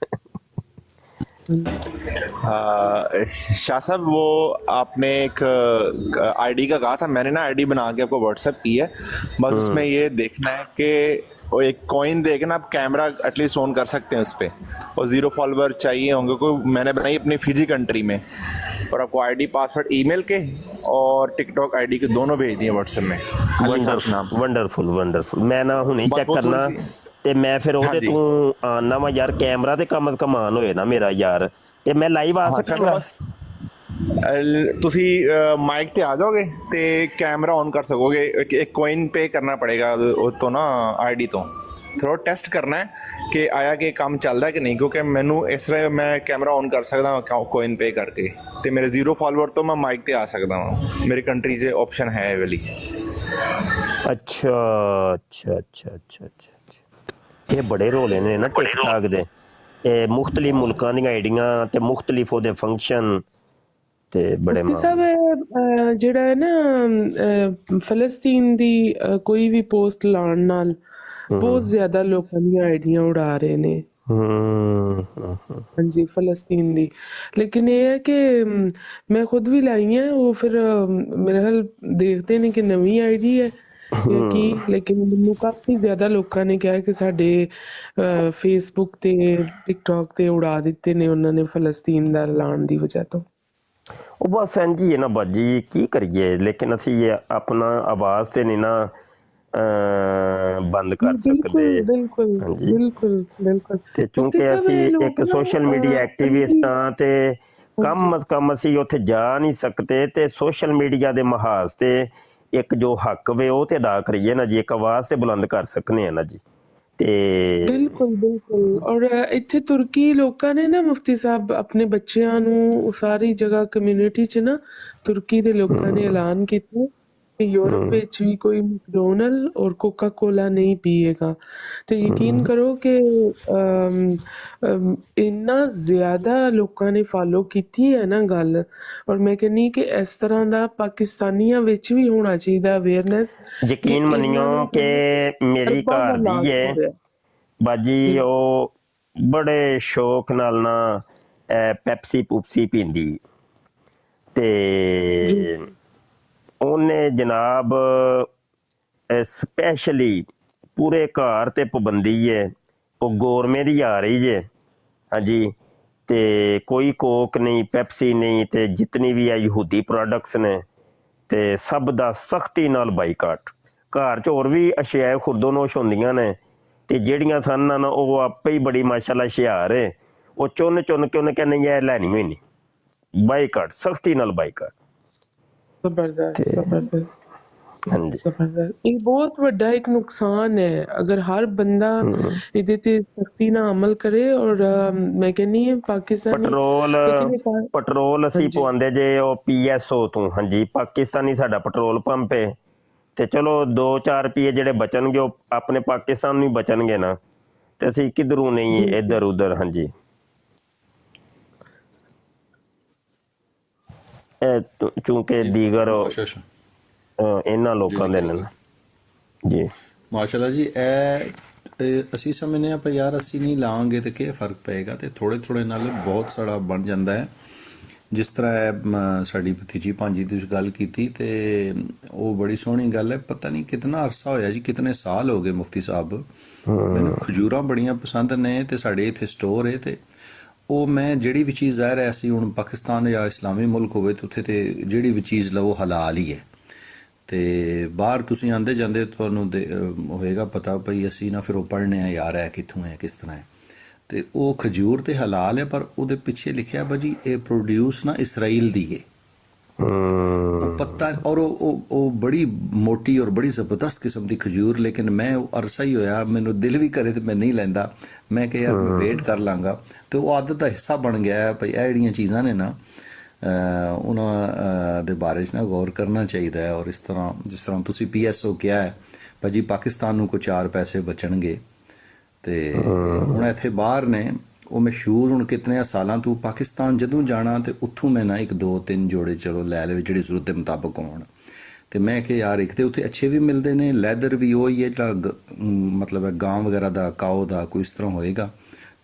शाह साहब, वो आपने एक आईडी का कहा था, मैंने ना आईडी बना के आपको व्हाट्सएप की है। बस उसमें ये देखना है कि वो एक कॉइन दे के ना आप कैमरा एटलीस्ट ऑन कर सकते हैं उस पर, और 0 फॉलोवर चाहिए होंगे कोई। मैंने बनाई अपनी फिजी कंट्री में, और आपको आईडी पासवर्ड ईमेल के और टिकटॉक आईडी के दोनों भेज दिए व्हाट्सएप में। Wonderful wonderful wonderful. मैं ना हुणे बस चेक वो करना थोड़ी सी- ਤੇ ਮੈਂ ਫਿਰ ਉਹਦੇ हाँ जी। ਤੂੰ ਆਨਾ ਵਾ ਯਾਰ, ਕੈਮਰਾ ਤੇ ਕੰਮ ਕਮਾਨ ਹੋਏ ਨਾ ਮੇਰਾ ਯਾਰ, ਤੇ ਮੈਂ ਲਾਈਵ ਆ हाँ, ਸਕਾਂਗਾ? बस ਤੁਸੀਂ ਮਾਈਕ ਤੇ ਆ ਜਾਓਗੇ ਤੇ ਕੈਮਰਾ ਔਨ ਕਰ ਸਕੋਗੇ। ਇੱਕ ਕੋਇਨ ਪੇ ਕਰਨਾ ਪੜੇਗਾ ਉਹ ਤੋਂ ਨਾ ਆਈਡੀ ਤੋਂ। ਥੋੜਾ ਟੈਸਟ ਕਰਨਾ ਹੈ ਕਿ ਆਇਆ ਕਿ ਕੰਮ ਚੱਲਦਾ ਕਿ ਨਹੀਂ, ਕਿਉਂਕਿ ਮੈਨੂੰ ਇਸ ਤਰ੍ਹਾਂ ਮੈਂ ਕੈਮਰਾ ਔਨ ਕਰ ਸਕਦਾ ਕੋਇਨ ਪੇ ਕਰਕੇ, ਤੇ ਮੇਰੇ 0 ਫਾਲੋਅਰ ਤੋਂ ਮੈਂ ਮਾਈਕ ਤੇ ਆ ਸਕਦਾ ਹਾਂ। ਮੇਰੀ ਕੰਟਰੀ 'ਚ ਆਪਸ਼ਨ ਹੈ ਇਹ ਵਾਲੀ। ਅੱਛਾ ਅੱਛਾ ਅੱਛਾ ਅੱਛਾ ਅੱਛਾ। ਇਹ ਬੜੇ ਰੋਲੇ ਨੇ ਨਾ ਟਿਕਟਾਕ ਦੇ, ਇਹ ਮੁਖਤਲਿਫ ਮੁਲਕਾਂ ਦੀਆਂ ਆਈਡੀਆਂ ਤੇ ਮੁਖਤਲਿਫ ਉਹਦੇ ਫੰਕਸ਼ਨ, ਤੇ ਬੜੇ ਮੁਫਤੀ ਸਾਹਿਬ ਮਾਮਲੇ। ਜਿਹੜਾ ਹੈ ਨਾ ਫਲਸਤੀਨ ਦੀ ਕੋਈ ਵੀ ਪੋਸਟ ਲਾਉਣ ਨਾਲ ਬਹੁਤ ਜ਼ਿਆਦਾ ਲੋਕਾਂ ਦੀਆਂ ਆਈਡੀਆਂ ਉਡਾ ਰਹੇ ਨੇ। ਹਾਂਜੀ, ਫਲਸਤੀਨ ਦੀ। ਲੇਕਿਨ ਇਹ ਹੈ ਕਿ ਮੈਂ ਖੁਦ ਵੀ ਲਾਈ ਹੈ, ਉਹ ਫਿਰ ਮੇਰੇ ਖਿਆਲ ਦੇਖਦੇ ਨੇ ਕਿ ਨਵੀਂ ਆਈਡੀ ਹੈ ਜਾਂ ਕੀ। ਲੇਕਿਨ ਮੈਨੂੰ ਕਾਫੀ ਜ਼ਿਆਦਾ ਲੋਕਾਂ ਨੇ ਕਿਹਾ ਕਿ ਸਾਡੇ ਫੇਸਬੁੱਕ ਤੇ ਟਿਕਟੋਕ ਤੇ ਉਡਾ ਦਿੱਤੇ ਨੇ ਉਹਨਾਂ ਨੇ ਫਲਸਤੀਨ ਦਾ ਲਾਉਣ ਦੀ ਵਜ੍ਹਾ ਤੋਂ। ਉਹ ਬਸ ਇੰਝ ਹੀ ਹੈ ਨਾ ਬਾਜੀ, ਕੀ ਕਰੀਏ। ਲੇਕਿਨ ਅਸੀਂ ਆਪਣਾ ਆਵਾਜ਼ ਤੇ ਨਹੀਂ ਨਾ ਬੰਦ ਕਰ ਸਕਦੇ। ਬਿਲਕੁਲ ਹਾਂਜੀ, ਬਿਲਕੁਲ ਬਿਲਕੁਲ। ਤੇ ਮੁਫਤੀ ਚੂੰਕਿ ਸਾਹਿਬ ਅਸੀਂ ਇਹ ਇੱਕ ਲੋਕ ਨਾ ਸੋਸ਼ਲ ਮੀਡੀਆ ਐਕਟਿਵਿਸਟ ਹਾਂ ਤੇ ਹਾਂਜੀ ਕਮ ਅਜ਼ ਕਮ ਅਸੀਂ ਉੱਥੇ ਜਾ ਨਹੀਂ ਸਕਦੇ, ਤੇ ਸੋਸ਼ਲ ਮੀਡੀਆ ਦੇ ਮਹਾਜ਼ ਤੇ ਇੱਕ ਜੋ ਹੱਕ ਵੇ ਉਹ ਤੇ ਅਦਾ ਕਰੀਏ ਨਾ ਜੀ, ਇੱਕ ਆਵਾਜ਼ ਤੇ ਬੁਲੰਦ ਕਰ ਸਕਨੇ ਆ ਨਾ ਜੀ। ਤੇ ਬਿਲਕੁਲ ਬਿਲਕੁਲ। ਔਰ ਇੱਥੇ ਤੁਰਕੀ ਲੋਕਾਂ ਨੇ ਨਾ ਮੁਫਤੀ ਸਾਹਿਬ ਆਪਣੇ ਬੱਚਿਆਂ ਨੂੰ ਸਾਰੀ ਜਗ੍ਹਾ ਕਮਿਊਨਿਟੀ 'ਚ ਨਾ ਤੁਰਕੀ ਦੇ ਲੋਕਾਂ ਨੇ ਐਲਾਨ ਕੀਤਾ ਕਿ ਯੂਰਪ ਵਿੱਚ ਵੀ ਕੋਈ ਮੈਕਡੋਨਲਡ ਔਰ ਕੋਕਾ ਕੋਲਾ ਨਹੀਂ ਪੀਏਗਾ। ਤੇ ਯਕੀਨ ਕਰੋ ਕਿ ਇੰਨਾ ਜ਼ਿਆਦਾ ਲੋਕਾਂ ਨੇ ਫਾਲੋ ਕੀਤੀ ਹੈ ਨਾ ਗੱਲ। ਔਰ ਮੈਂ ਕਹਿੰਦੀ ਕਿ ਇਸ ਤਰ੍ਹਾਂ ਦਾ ਪਾਕਿਸਤਾਨੀਆਂ ਵਿੱਚ ਵੀ ਹੋਣਾ ਚਾਹੀਦਾ ਅਵੇਅਰਨੈਸ ਕਿ ਯਕੀਨ ਇਹਨਾਂ ਮੰਨਿਓ ਨੂੰ ਕਿ ਮੇਰੀ ਅਰਬਾਂ ਦਾ ਘਰ ਦੀ ਲਾਸ ਹੋ ਹੈ ਰਿਹਾ ਬਾਜੀ, ਜੀ। ਉਹ ਬੜੇ ਸ਼ੌਕ ਨਾਲ ਨਾ ਪੈਪਸੀ ਪੂਪਸੀ ਪੀਂਦੀ, ਤੇ ਜੀ ਉਹਨੇ ਜਨਾਬ ਸਪੈਸ਼ਲੀ ਪੂਰੇ ਘਰ ਤੇ ਪਾਬੰਦੀ ਹੈ, ਉਹ ਗੌਰਮੇ ਦੀ ਆ ਰਹੀ ਜੇ। ਹਾਂਜੀ, ਤੇ ਕੋਈ ਕੋਕ ਨਹੀਂ, ਪੈਪਸੀ ਨਹੀਂ, ਤੇ ਜਿਤਨੀ ਵੀ ਹੈ ਯਹੂਦੀ ਪ੍ਰੋਡਕਟਸ ਨੇ ਤੇ ਸਭ ਦਾ ਸਖਤੀ ਨਾਲ ਬਾਈਕਾਟ। ਘਰ 'ਚ ਹੋਰ ਵੀ ਅਸ਼ਿਆਏ ਖੁਰਦੋਨੋਸ਼ ਹੁੰਦੀਆਂ ਨੇ, ਤੇ ਜਿਹੜੀਆਂ ਸਨ ਨਾ ਉਹ ਆਪੇ ਹੀ ਬੜੀ ਮਾਸ਼ਾਅੱਲਾ ਹੁਸ਼ਿਆਰ ਹੈ, ਉਹ ਚੁੰਨ ਚੁੰਨ ਕੇ ਉਹਨੇ ਕਹਿੰਦੇ ਇਹ ਲੈਣੀ ਹੋਈ ਨਹੀਂ। ਬਾਈਕਾਟ, ਸਖਤੀ ਨਾਲ ਬਾਈਕਾਟ। ਜ਼ਬਰਦਸਤ ਜ਼ਬਰਦਸਤ ਹਾਂਜੀ ਜ਼ਬਰਦਸਤ। ਇਹ ਬਹੁਤ ਵੱਡਾ ਇੱਕ ਨੁਕਸਾਨ ਹੈ ਅਗਰ ਹਰ ਬੰਦਾ ਇਹਦੇ ਤੇ ਸਖਤੀ ਨਾਲ ਅਮਲ ਕਰੇ। ਔਰ ਮੈਂ ਕਹਿੰਦੀ ਹਾਂ ਪਾਕਿਸਤਾਨੀ ਲੇਕਿਨ ਪੈਟਰੋਲ ਅਸੀਂ ਹਾਂਜੀ ਪਵਾਉਂਦੇ ਜੇ ਉਹ PSO ਤੋਂ। ਹਾਂਜੀ, ਪਾਕਿਸਤਾਨੀ ਸਾਡਾ ਪੈਟਰੋਲ ਪੰਪ ਹੈ, ਤੇ ਚਲੋ 2-4 ਰੁਪਏ ਜਿਹੜੇ ਬਚਣਗੇ ਉਹ ਆਪਣੇ ਪਾਕਿਸਤਾਨ ਨੂੰ ਹੀ ਬਚਣਗੇ ਨਾ, ਤੇ ਅਸੀਂ ਕਿਧਰੋਂ ਨਹੀਂ ਜੀ ਇੱਧਰ ਉੱਧਰ। ਹਾਂਜੀ, ਇਹ ਚੂੰਕਿ ਦੀਗਰ ਅੱਛਾ ਇਹਨਾਂ ਜੀ ਲੋਕਾਂ ਜੀ ਦੇ ਨੇ ਨਾ ਜੀ। ਮਾਸ਼ਾਅੱਲਾ ਜੀ। ਇਹ ਅਸੀਂ ਸਮਝਦੇ ਹਾਂ ਪਰ ਯਾਰ ਅਸੀਂ ਨਹੀਂ ਲਾਵਾਂਗੇ ਤੇ ਕੀ ਫਰਕ ਪਏਗਾ, ਤੇ ਥੋੜੇ ਥੋੜੇ ਨਾਲ ਬਹੁਤ ਸਾਰਾ ਬਣ ਜਾਂਦਾ ਹੈ। ਜਿਸ ਤਰ੍ਹਾਂ ਸਾਡੀ ਭਤੀਜੀ ਭਾਂਜੀ ਦੀ ਗੱਲ ਕੀਤੀ, ਤੇ ਉਹ ਬੜੀ ਸੋਹਣੀ ਗੱਲ ਹੈ। ਪਤਾ ਨਹੀਂ ਕਿਤਨਾ ਅਰਸਾ ਹੋਇਆ ਜੀ, ਕਿਤਨੇ ਸਾਲ ਹੋ ਗਏ ਮੁਫਤੀ ਸਾਹਿਬ, ਮੈਨੂੰ ਖਜੂਰਾਂ ਬੜੀਆਂ ਪਸੰਦ ਨੇ, ਤੇ ਸਾਡੇ ਇੱਥੇ ਸਟੋਰ ਹੈ, ਤੇ ਉਹ ਮੈਂ ਜਿਹੜੀ ਵੀ ਚੀਜ਼ ਜ਼ਾਹਿਰ ਹੈ ਅਸੀਂ ਹੁਣ ਪਾਕਿਸਤਾਨ ਜਾਂ ਇਸਲਾਮੀ ਮੁਲਕ ਹੋਵੇ ਤੇ ਉੱਥੇ ਤੇ ਜਿਹੜੀ ਵੀ ਚੀਜ਼ ਲਵੋ ਹਲਾਲ ਹੀ ਹੈ। ਤੇ ਬਾਹਰ ਤੁਸੀਂ ਆਉਂਦੇ ਜਾਂਦੇ ਤੁਹਾਨੂੰ ਹੋਏਗਾ ਪਤਾ ਭਈ ਅਸੀਂ ਨਾ ਫਿਰ ਉਹ ਪੜ੍ਹਨੇ ਆ ਯਾਰ ਹੈ ਕਿੱਥੋਂ ਹੈ ਕਿਸ ਤਰ੍ਹਾਂ ਹੈ। ਤੇ ਉਹ ਖਜੂਰ ਤੇ ਹਲਾਲ ਹੈ, ਪਰ ਉਹਦੇ ਪਿੱਛੇ ਲਿਖਿਆ ਭਾਜੀ ਇਹ ਪ੍ਰੋਡਿਊਸ ਨਾ ਇਸਰਾਈਲ ਦੀ ਹੈ। ਉਹ ਪੱਤਾ ਔਰ ਉਹ ਬੜੀ ਮੋਟੀ ਔਰ ਬੜੀ ਜ਼ਬਰਦਸਤ ਕਿਸਮ ਦੀ ਖਜੂਰ। ਲੇਕਿਨ ਮੈਂ ਉਹ ਅਰਸਾ ਹੀ ਹੋਇਆ, ਮੈਨੂੰ ਦਿਲ ਵੀ ਕਰੇ ਤੇ ਮੈਂ ਨਹੀਂ ਲੈਂਦਾ। ਮੈਂ ਕਿਹਾ ਯਾਰ ਮੈਂ ਵੇਟ ਕਰ ਲਾਂਗਾ, ਤੇ ਉਹ ਆਦਤ ਦਾ ਹਿੱਸਾ ਬਣ ਗਿਆ ਭਈ ਇਹ ਜਿਹੜੀਆਂ ਚੀਜ਼ਾਂ ਨੇ ਨਾ ਉਹਨਾਂ ਦੇ ਬਾਰੇ 'ਚ ਨਾ ਗੌਰ ਕਰਨਾ ਚਾਹੀਦਾ ਹੈ। ਔਰ ਇਸ ਤਰ੍ਹਾਂ ਜਿਸ ਤਰ੍ਹਾਂ ਤੁਸੀਂ PSO ਕਿਹਾ ਹੈ ਭਾਜੀ, ਪਾਕਿਸਤਾਨ ਨੂੰ ਕੋਈ 4 ਪੈਸੇ ਬਚਣਗੇ। ਤੇ ਹੁਣ ਇੱਥੇ ਬਾਹਰ ਨੇ ਉਹ ਮਸ਼ਹੂਰ, ਹੁਣ ਕਿਤਨੇ ਸਾਲਾਂ ਤੋਂ ਪਾਕਿਸਤਾਨ ਜਦੋਂ ਜਾਣਾ ਤੇ ਉੱਥੋਂ ਮੈਂ ਨਾ 1-2-3 ਜੋੜੇ ਚਲੋ ਲੈ ਲਵੇ ਜਿਹੜੀ ਜ਼ਰੂਰਤ ਦੇ ਮੁਤਾਬਕ ਹੋਣ। ਤੇ ਮੈਂ ਕਿ ਯਾਰ ਇੱਕ ਤੇ ਉੱਥੇ ਅੱਛੇ ਵੀ ਮਿਲਦੇ ਨੇ, ਲੈਦਰ ਵੀ ਉਹ ਹੀ ਹੈ ਜਿਹੜਾ ਮਤਲਬ ਹੈ ਗਾਂ ਵਗੈਰਾ ਦਾ, ਕਾਓ ਦਾ ਕੋਈ ਇਸ ਤਰ੍ਹਾਂ ਹੋਏਗਾ।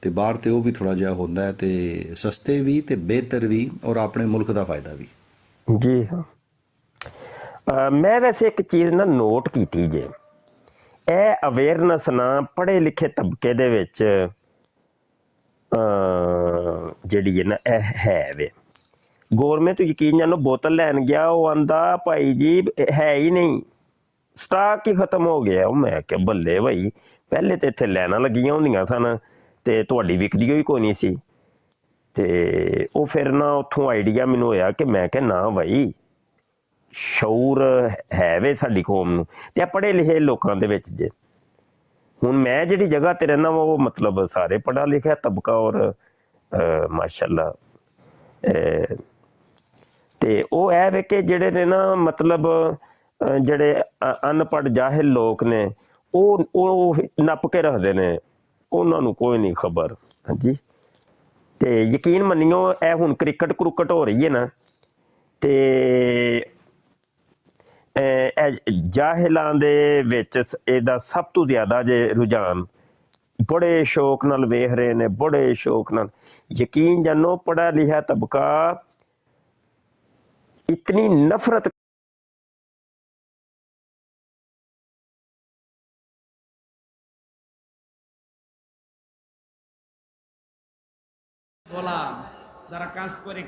ਤੇ ਬਾਹਰ ਤੇ ਉਹ ਵੀ ਥੋੜਾ ਜਿਹਾ ਹੁੰਦਾ ਹੈ, ਤੇ ਸਸਤੇ ਵੀ ਤੇ ਬਿਹਤਰ ਵੀ, ਔਰ ਆਪਣੇ ਮੁਲਕ ਦਾ ਫਾਇਦਾ ਵੀ। ਜੀ ਹਾਂ। ਮੈਂ ਵੈਸੇ ਇੱਕ ਚੀਜ਼ ਨਾ ਨੋਟ ਕੀਤੀ ਜੇ, ਇਹ ਅਵੇਅਰਨੈਸ ਨਾ ਪੜ੍ਹੇ ਲਿਖੇ ਤਬਕੇ ਦੇ ਵਿੱਚ ਜਿਹੜੀ ਹੈ ਨਾ ਇਹ ਹੈ ਵੇ। ਗੌਰਮੈਂਟ ਤੋਂ ਯਕੀਨ ਜਾਨੋ ਬੋਤਲ ਲੈਣ ਗਿਆ, ਉਹ ਆਂਦਾ ਭਾਈ ਜੀ ਹੈ ਹੀ ਨਹੀਂ, ਸਟਾਕ ਹੀ ਖਤਮ ਹੋ ਗਿਆ। ਉਹ ਮੈਂ ਕਿਹਾ ਬੱਲੇ ਭਾਈ, ਪਹਿਲੇ ਤੇ ਇੱਥੇ ਲੈਣਾ ਲੱਗੀਆਂ ਹੁੰਦੀਆਂ ਸਨ ਤੇ ਤੁਹਾਡੀ ਵਿਕਦੀ ਹੋਈ ਕੋਈ ਨਹੀਂ ਸੀ। ਤੇ ਉਹ ਫਿਰ ਨਾ ਉੱਥੋਂ ਆਈਡੀਆ ਮੈਨੂੰ ਹੋਇਆ ਕਿ ਮੈਂ ਕਿਹਾ ਨਾ ਭਾਈ, ਸ਼ਊਰ ਹੈ ਵੇ ਸਾਡੀ ਕੌਮ ਨੂੰ, ਤੇ ਆ ਪੜ੍ਹੇ ਲਿਖੇ ਲੋਕਾਂ ਦੇ ਵਿੱਚ ਜੇ। ਹੁਣ ਮੈਂ ਜਿਹੜੀ ਜਗ੍ਹਾ ਤੇ ਰਹਿਣਾ ਵਾ ਉਹ ਮਤਲਬ ਸਾਰੇ ਪੜ੍ਹਾ ਲਿਖਿਆ ਤਬਕਾ, ਔਰ ਮਾਸ਼ਾਅੱਲਾ ਤੇ ਉਹ ਇਹ ਵੇ ਕਿ ਜਿਹੜੇ ਨੇ ਨਾ ਮਤਲਬ ਜਿਹੜੇ ਅਨਪੜ੍ਹ ਜਾਹਿਲ ਲੋਕ ਨੇ ਉਹ ਨੱਪ ਕੇ ਰੱਖਦੇ ਨੇ, ਉਹਨਾਂ ਨੂੰ ਕੋਈ ਨਹੀਂ ਖਬਰ। ਹਾਂਜੀ, ਤੇ ਯਕੀਨ ਮੰਨਿਓ ਇਹ ਹੁਣ ਕ੍ਰਿਕਟ ਕਰੁਕਟ ਹੋ ਰਹੀ ਹੈ ਨਾ, ਤੇ ਜਾਹਿਲਾਂ ਦੇ ਵਿੱਚ ਇਹਦਾ ਸਭ ਤੋਂ ਜ਼ਿਆਦਾ ਜੇ ਰੁਝਾਨ ਬੜੇ ਸ਼ੌਕ ਨਾਲ ਵੇਖ ਰਹੇ ਨੇ, ਬੜੇ ਸ਼ੌਕ ਨਾਲ। ਯਕੀਨ ਜਾਨੋ ਪੜ੍ਹਿਆ ਲਿਖਿਆ ਤਬਕਾ इतनी नफरत বলা যারা কাজ করে